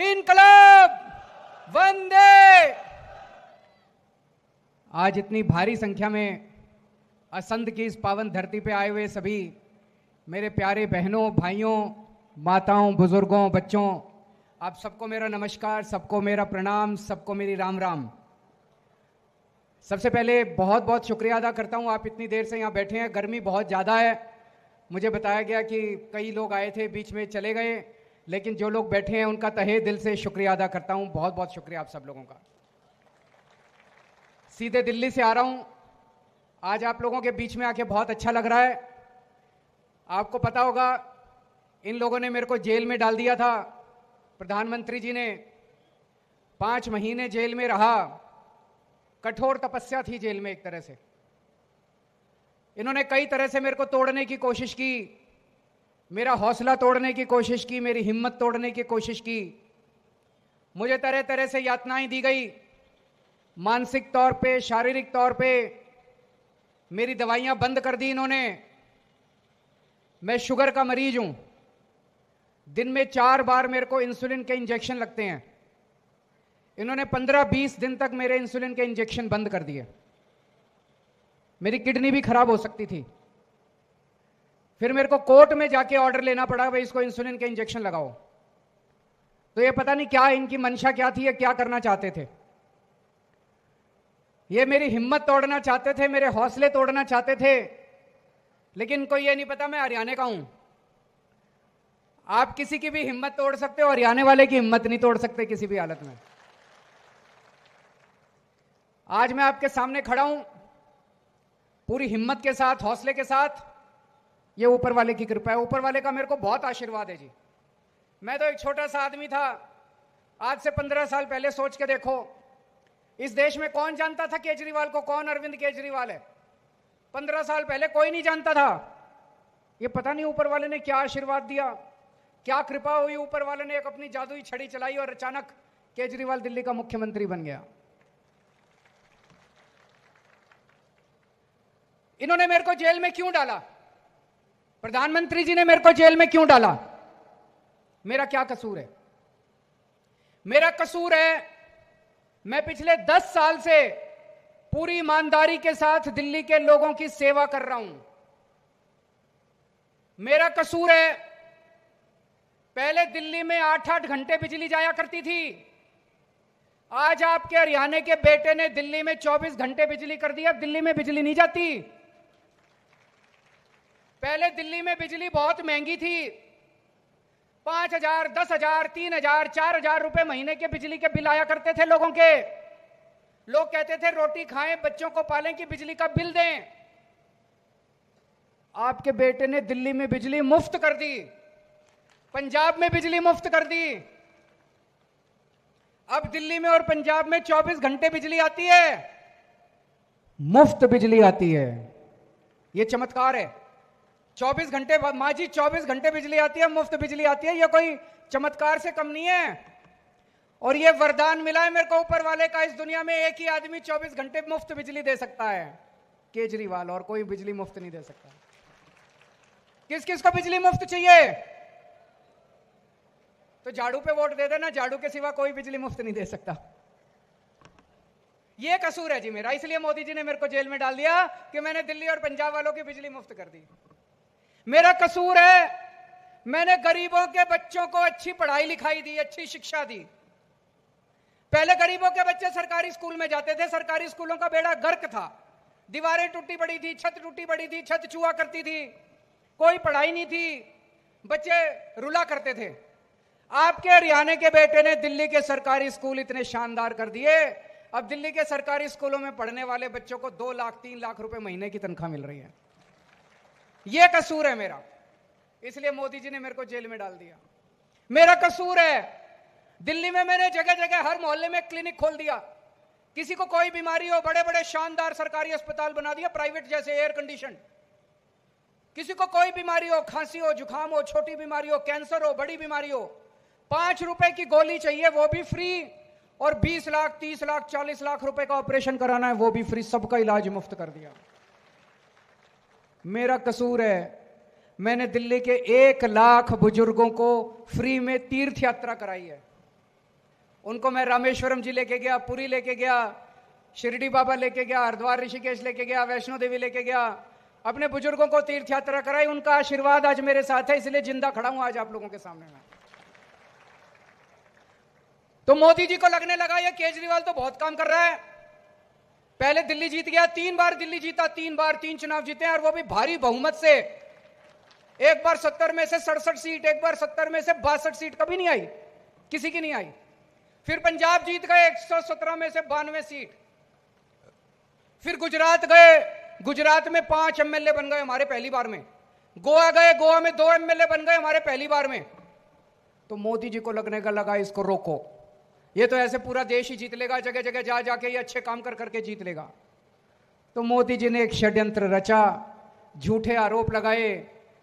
इनकलाब, वंदे। आज इतनी भारी संख्या में असंध की इस पावन धरती पे आए हुए सभी मेरे प्यारे बहनों, भाइयों, माताओं, बुजुर्गों, बच्चों, आप सबको मेरा नमस्कार, सबको मेरा प्रणाम, सबको मेरी राम राम। सबसे पहले बहुत बहुत शुक्रिया अदा करता हूं, आप इतनी देर से यहाँ बैठे हैं। गर्मी बहुत ज़्यादा है, मुझे बताया गया कि कई लोग आए थे, बीच में चले गए, लेकिन जो लोग बैठे हैं उनका तहे दिल से शुक्रिया अदा करता हूं। बहुत बहुत शुक्रिया आप सब लोगों का। सीधे दिल्ली से आ रहा हूं, आज आप लोगों के बीच में आके बहुत अच्छा लग रहा है। आपको पता होगा इन लोगों ने मेरे को जेल में डाल दिया था, प्रधानमंत्री जी ने 5 महीने जेल में रहा, कठोर तपस्या थी जेल में एक तरह से। इन्होंने कई तरह से मेरे को तोड़ने की कोशिश की, मेरा हौसला तोड़ने की कोशिश की, मेरी हिम्मत तोड़ने की कोशिश की, मुझे तरह तरह से यातनाएं दी गई, मानसिक तौर पे, शारीरिक तौर पे। मेरी दवाइयां बंद कर दी इन्होंने। मैं शुगर का मरीज हूं, दिन में 4 बार मेरे को इंसुलिन के इंजेक्शन लगते हैं। इन्होंने 15-20 दिन तक मेरे इंसुलिन के इंजेक्शन बंद कर दिए। मेरी किडनी भी खराब हो सकती थी। फिर मेरे को कोर्ट में जाके ऑर्डर लेना पड़ा, भाई इसको इंसुलिन के इंजेक्शन लगाओ। तो ये पता नहीं क्या इनकी मंशा क्या थी, ये क्या करना चाहते थे। ये मेरी हिम्मत तोड़ना चाहते थे, मेरे हौसले तोड़ना चाहते थे, लेकिन इनको ये नहीं पता मैं हरियाणा का हूं। आप किसी की भी हिम्मत तोड़ सकते हो, हरियाणा वाले की हिम्मत नहीं तोड़ सकते किसी भी हालत में। आज मैं आपके सामने खड़ा हूं पूरी हिम्मत के साथ, हौसले के साथ। ये ऊपर वाले की कृपा है, ऊपर वाले का मेरे को बहुत आशीर्वाद है जी। मैं तो एक छोटा सा आदमी था, आज से 15 साल पहले सोच के देखो, इस देश में कौन जानता था केजरीवाल को, कौन अरविंद केजरीवाल है। 15 साल पहले कोई नहीं जानता था। ये पता नहीं ऊपर वाले ने क्या आशीर्वाद दिया, क्या कृपा हुई, ऊपर वाले ने एक अपनी जादुई छड़ी चलाई और अचानक केजरीवाल दिल्ली का मुख्यमंत्री बन गया। इन्होंने मेरे को जेल में क्यों डाला, प्रधानमंत्री जी ने मेरे को जेल में क्यों डाला? मेरा क्या कसूर है? मेरा कसूर है, मैं पिछले 10 साल से पूरी ईमानदारी के साथ दिल्ली के लोगों की सेवा कर रहा हूं। मेरा कसूर है, पहले दिल्ली में 8-8 घंटे बिजली जाया करती थी, आज आपके हरियाणा के बेटे ने दिल्ली में 24 घंटे बिजली कर दी। अब दिल्ली में बिजली नहीं जाती। पहले दिल्ली में बिजली बहुत महंगी थी, 5,000, 10,000, 3,000, 4,000 रुपए महीने के बिजली के बिल आया करते थे लोगों के। लोग कहते थे रोटी खाएं, बच्चों को पालें कि बिजली का बिल दें। आपके बेटे ने दिल्ली में बिजली मुफ्त कर दी, पंजाब में बिजली मुफ्त कर दी। अब दिल्ली में और पंजाब में 24 घंटे बिजली आती है, मुफ्त बिजली आती है। यह चमत्कार है। 24 घंटे, माँ जी 24 घंटे बिजली आती है, मुफ्त बिजली आती है, यह कोई चमत्कार से कम नहीं है। और यह वरदान मिला है मेरे को ऊपर वाले का, इस दुनिया में एक ही आदमी 24 घंटे मुफ्त बिजली दे सकता है, केजरीवाल, और कोई बिजली मुफ्त नहीं दे सकता। किस किस को बिजली मुफ्त चाहिए तो झाड़ू पे वोट दे देना, झाड़ू के सिवा कोई बिजली मुफ्त नहीं दे सकता। यह कसूर है जी मेरा, इसलिए मोदी जी ने मेरे को जेल में डाल दिया कि मैंने दिल्ली और पंजाब वालों की बिजली मुफ्त कर दी। मेरा कसूर है, मैंने गरीबों के बच्चों को अच्छी पढ़ाई लिखाई दी, अच्छी शिक्षा दी। पहले गरीबों के बच्चे सरकारी स्कूल में जाते थे, सरकारी स्कूलों का बेड़ा गर्क था, दीवारें टूटी पड़ी थी, छत टूटी पड़ी थी, छत चुआ करती थी, कोई पढ़ाई नहीं थी, बच्चे रुला करते थे। आपके हरियाणा के बेटे ने दिल्ली के सरकारी स्कूल इतने शानदार कर दिए, अब दिल्ली के सरकारी स्कूलों में पढ़ने वाले बच्चों को 2 लाख 3 लाख रुपए महीने की तनख्वाह मिल रही है। यह कसूर है मेरा, इसलिए मोदी जी ने मेरे को जेल में डाल दिया। मेरा कसूर है, दिल्ली में मैंने जगह जगह हर मोहल्ले में क्लिनिक खोल दिया। किसी को कोई बीमारी हो, बड़े बड़े शानदार सरकारी अस्पताल बना दिया, प्राइवेट जैसे एयर कंडीशन। किसी को कोई बीमारी हो, खांसी हो, जुकाम हो, छोटी बीमारी हो, कैंसर हो, बड़ी बीमारी हो, 5 रुपए की गोली चाहिए वो भी फ्री, और 20 लाख, 30 लाख, 40 लाख रुपए का ऑपरेशन कराना है वो भी फ्री, सबका इलाज मुफ्त कर दिया। मेरा कसूर है, मैंने दिल्ली के 1 लाख बुजुर्गों को फ्री में तीर्थ यात्रा कराई है। उनको मैं रामेश्वरम जी लेके गया, पुरी लेके गया, शिरडी बाबा लेके गया, हरिद्वार ऋषिकेश लेके गया, वैष्णो देवी लेके गया, अपने बुजुर्गों को तीर्थ यात्रा कराई। उनका आशीर्वाद आज मेरे साथ है, इसलिए जिंदा खड़ा हूं आज आप लोगों के सामने में। तो मोदी जी को लगने लगा ये केजरीवाल तो बहुत काम कर रहा है। पहले दिल्ली जीत गया, 3 बार दिल्ली जीता, 3 बार 3 चुनाव जीते हैं, और वो भी भारी बहुमत से। एक बार 70 में से 67 सीट, एक बार 70 में से 62 सीट, कभी नहीं आई, किसी की नहीं आई। फिर पंजाब जीत गए 117 में से 92 सीट। फिर गुजरात गए, गुजरात में 5 एमएलए बन गए हमारे पहली बार में। गोवा गए, गोवा में 2 एमएलए बन गए हमारे पहली बार में। तो मोदी जी को लगने का लगा इसको रोको, ये तो ऐसे पूरा देश ही जीत लेगा, जगह जगह जा जाके ये अच्छे काम कर करके जीत लेगा। तो मोदी जी ने एक षड्यंत्र रचा, झूठे आरोप लगाए,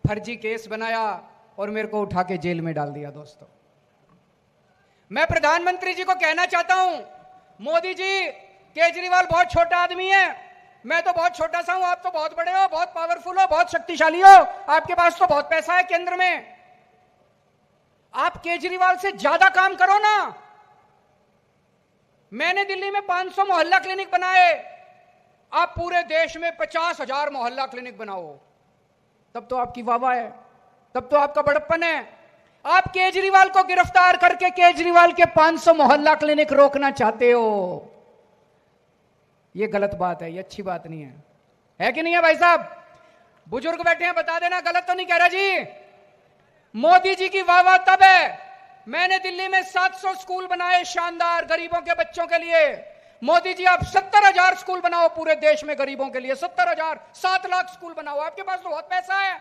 फर्जी केस बनाया और मेरे को उठा के जेल में डाल दिया। दोस्तों, मैं प्रधानमंत्री जी को कहना चाहता हूं, मोदी जी, केजरीवाल बहुत छोटा आदमी है, मैं तो बहुत छोटा सा हूं, आप तो बहुत बड़े हो, बहुत पावरफुल हो, बहुत शक्तिशाली हो, आपके पास तो बहुत पैसा है केंद्र में। आप केजरीवाल से ज्यादा काम करो ना। मैंने दिल्ली में 500 मोहल्ला क्लिनिक बनाए, आप पूरे देश में 50,000 मोहल्ला क्लिनिक बनाओ, तब तो आपकी वाहवाह है, तब तो आपका बड़प्पन है। आप केजरीवाल को गिरफ्तार करके केजरीवाल के 500 मोहल्ला क्लिनिक रोकना चाहते हो, यह गलत बात है, यह अच्छी बात नहीं है कि नहीं है भाई साहब? बुजुर्ग बैठे हैं, बता देना, गलत तो नहीं कह रहा जी। मोदी जी की वाहवाह तब है, मैंने दिल्ली में 700 स्कूल बनाए शानदार गरीबों के बच्चों के लिए। मोदी जी, आप 70,000 स्कूल बनाओ पूरे देश में गरीबों के लिए, 70,000, 7 लाख स्कूल बनाओ, आपके पास तो बहुत पैसा है।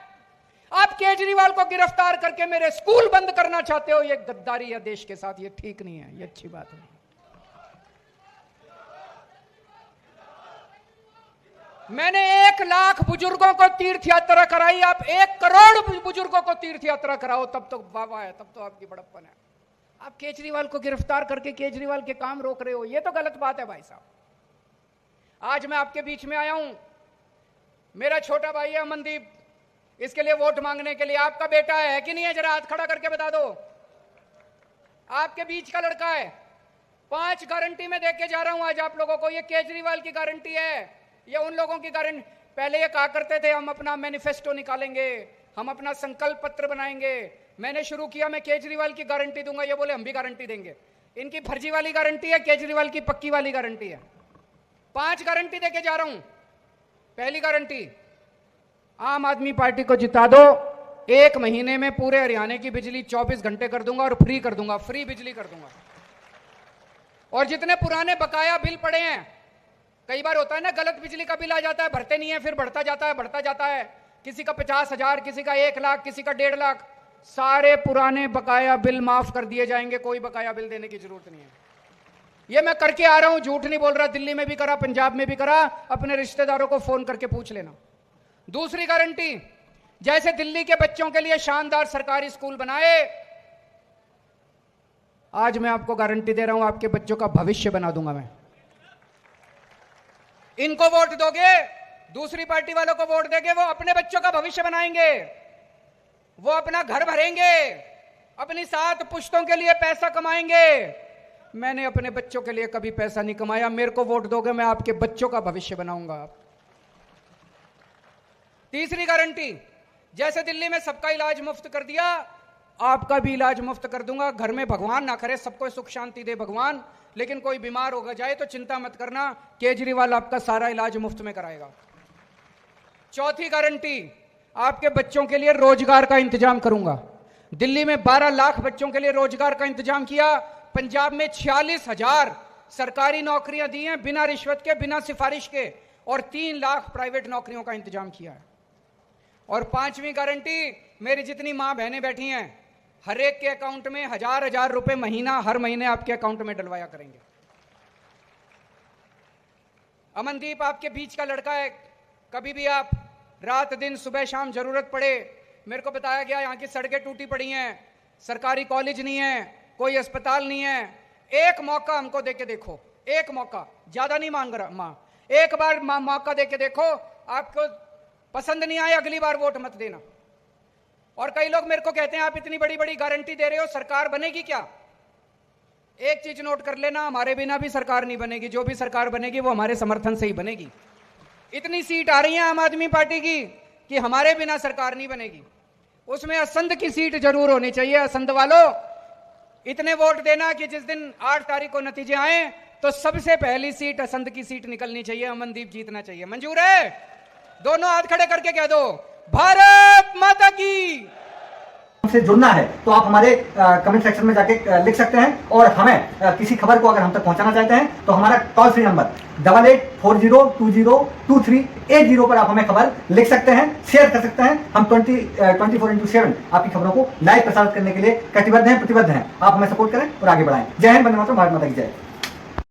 आप केजरीवाल को गिरफ्तार करके मेरे स्कूल बंद करना चाहते हो, ये गद्दारी है देश के साथ, ये ठीक नहीं है, ये अच्छी बात नहीं। मैंने 1 लाख बुजुर्गों को तीर्थ यात्रा कराई, आप 1 करोड़ बुजुर्गों को तीर्थ यात्रा कराओ, तब तो वाहवाह है, तब तो आपकी बड़प्पन है। आप केजरीवाल को गिरफ्तार करके केजरीवाल के काम रोक रहे हो, ये तो गलत बात है भाई साहब। आज मैं आपके बीच में आया हूं, मेरा छोटा भाई है अमनदीप, इसके लिए वोट मांगने के लिए। आपका बेटा है कि नहीं है? जरा हाथ खड़ा करके बता दो। आपके बीच का लड़का है। 5 गारंटी में देके जा रहा हूं आज आप लोगों को, ये केजरीवाल की गारंटी है, ये उन लोगों की गारंटी। पहले ये कहा करते थे हम अपना मैनिफेस्टो निकालेंगे, हम अपना संकल्प पत्र बनाएंगे, मैंने शुरू किया मैं केजरीवाल की गारंटी दूंगा, ये बोले हम भी गारंटी देंगे। इनकी फर्जी वाली गारंटी है, केजरीवाल की पक्की वाली गारंटी है। 5 गारंटी देके जा रहा हूं। पहली गारंटी, आम आदमी पार्टी को जिता दो, 1 महीने में पूरे हरियाणा की बिजली 24 घंटे कर दूंगा और फ्री कर दूंगा, फ्री बिजली कर दूंगा। और जितने पुराने बकाया बिल पड़े हैं, कई बार होता है ना, गलत बिजली का बिल आ जाता है, भरते नहीं है, फिर बढ़ता जाता है, बढ़ता जाता है, किसी का 50,000, किसी का 1 लाख, किसी का 1.5 लाख, सारे पुराने बकाया बिल माफ कर दिए जाएंगे, कोई बकाया बिल देने की जरूरत नहीं है। ये मैं करके आ रहा हूं, झूठ नहीं बोल रहा, दिल्ली में भी करा, पंजाब में भी करा, अपने रिश्तेदारों को फोन करके पूछ लेना। दूसरी गारंटी, जैसे दिल्ली के बच्चों के लिए शानदार सरकारी स्कूल बनाए, आज मैं आपको गारंटी दे रहा हूं, आपके बच्चों का भविष्य बना दूंगा मैं। इनको वोट दोगे, दूसरी पार्टी वालों को वोट देंगे, वो अपने बच्चों का भविष्य बनाएंगे, वो अपना घर भरेंगे, अपनी 7 पुश्तों के लिए पैसा कमाएंगे। मैंने अपने बच्चों के लिए कभी पैसा नहीं कमाया, मेरे को वोट दोगे, मैं आपके बच्चों का भविष्य बनाऊंगा। तीसरी गारंटी, जैसे दिल्ली में सबका इलाज मुफ्त कर दिया, आपका भी इलाज मुफ्त कर दूंगा। घर में भगवान ना करे, सबको सुख शांति दे भगवान, लेकिन कोई बीमार होगा जाए तो चिंता मत करना, केजरीवाल आपका सारा इलाज मुफ्त में कराएगा। चौथी गारंटी, आपके बच्चों के लिए रोजगार का इंतजाम करूंगा। दिल्ली में 12 लाख बच्चों के लिए रोजगार का इंतजाम किया, पंजाब में 46,000 सरकारी नौकरियां दी हैं बिना रिश्वत के, बिना सिफारिश के, और 3 लाख प्राइवेट नौकरियों का इंतजाम किया है। और 5वीं गारंटी, मेरी जितनी मां बहनें बैठी हैं, हर एक के अकाउंट में 1,000 रुपए महीना हर महीने आपके अकाउंट में डलवाया करेंगे। अमनदीप आपके बीच का लड़का है, कभी भी आप रात दिन सुबह शाम जरूरत पड़े, मेरे को बताया गया यहाँ की सड़कें टूटी पड़ी हैं, सरकारी कॉलेज नहीं है, कोई अस्पताल नहीं है, एक मौका हमको देके देखो, एक मौका, ज्यादा नहीं मांग रहा मां, एक बार मौका देके देखो, आपको पसंद नहीं आए अगली बार वोट मत देना। और कई लोग मेरे को कहते हैं आप इतनी बड़ी बड़ी गारंटी दे रहे हो, सरकार बनेगी क्या? एक चीज नोट कर लेना, हमारे बिना भी सरकार नहीं बनेगी, जो भी सरकार बनेगी वो हमारे समर्थन से ही बनेगी। इतनी सीट आ रही है आम आदमी पार्टी की कि हमारे बिना सरकार नहीं बनेगी। उसमें असंध की सीट जरूर होनी चाहिए। असंध वालों, इतने वोट देना कि जिस दिन 8 तारीख को नतीजे आए तो सबसे पहली सीट असंध की सीट निकलनी चाहिए, अमनदीप जीतना चाहिए। मंजूर है? दोनों हाथ खड़े करके कह दो, भारत माता की। हमसे जुड़ना है तो आप हमारे कमेंट सेक्शन में जाके लिख सकते हैं, और हमें किसी खबर को अगर हम तक पहुंचाना चाहते हैं तो हमारा टोल फ्री नंबर 8840202380 पर आप हमें खबर लिख सकते हैं, शेयर कर सकते हैं। हम 24/7 आपकी खबरों को लाइव प्रसारित करने के लिए कटिबद्ध हैं, प्रतिबद्ध हैं। आप हमें सपोर्ट करें और आगे बढ़ाएं। जय हिंद, वंदे मातरम, भारत माता की जय।